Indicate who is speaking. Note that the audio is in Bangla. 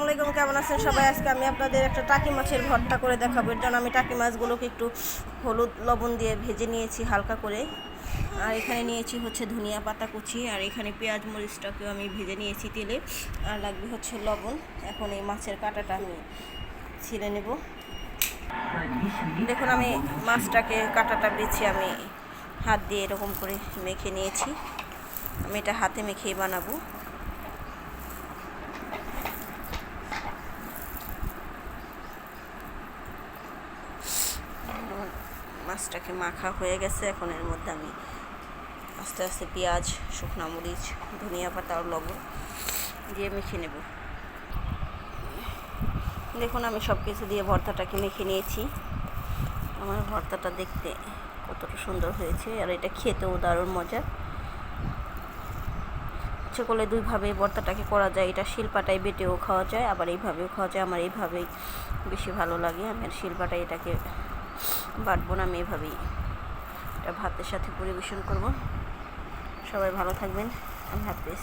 Speaker 1: আসসালামু আলাইকুম, কেমন আছেন সবাই? আজকে আমি আপনাদের একটা টাকি মাছের ভর্তা করে দেখাবো। এর জন্য আমি টাকি মাছগুলোকে একটু হলুদ লবণ দিয়ে ভেজে নিয়েছি হালকা করে। আর এখানে নিয়েছি হচ্ছে ধনিয়া পাতা কুচি, আর এখানে পেঁয়াজ মরিচটাকেও আমি ভেজে নিয়েছি তেলে। আর লাগবে হচ্ছে লবণ। এখন এই মাছের কাঁটাটা আমি ছিঁড়ে নেব। দেখুন, আমি মাছটাকে কাঁটাটা বেছে আমি হাত দিয়ে এরকম করে মেখে নিয়েছি। আমি এটা হাতে মেখেই বানাবো। মাছটাকে মাখা হয়ে গেছে। এখন এর মধ্যে আমি আস্তে আস্তে পেঁয়াজ, শুকনো মরিচ, ধনিয়া পাতা আর লবণ দিয়ে মেখে নেব। দেখুন, আমি সব কিছু দিয়ে ভর্তাটাকে মেখে নিয়েছি। আমার ভর্তাটা দেখতে কতটা সুন্দর হয়েছে, আর এটা খেতেও দারুণ মজা। ইচ্ছে করলে দুইভাবে ভর্তাটাকে করা যায়। এটা শিলপাটায় বেটেও খাওয়া যায়, আবার এইভাবেও খাওয়া যায়। আমার এইভাবেই বেশি ভালো লাগে। আমি আর শিলপাটায় এটাকে বাটবো না, আমি এভাবেই এটা ভাতের সাথে পরিবেশন করব। সবাই ভালো থাকবেন। আল্লাহ হাফেজ।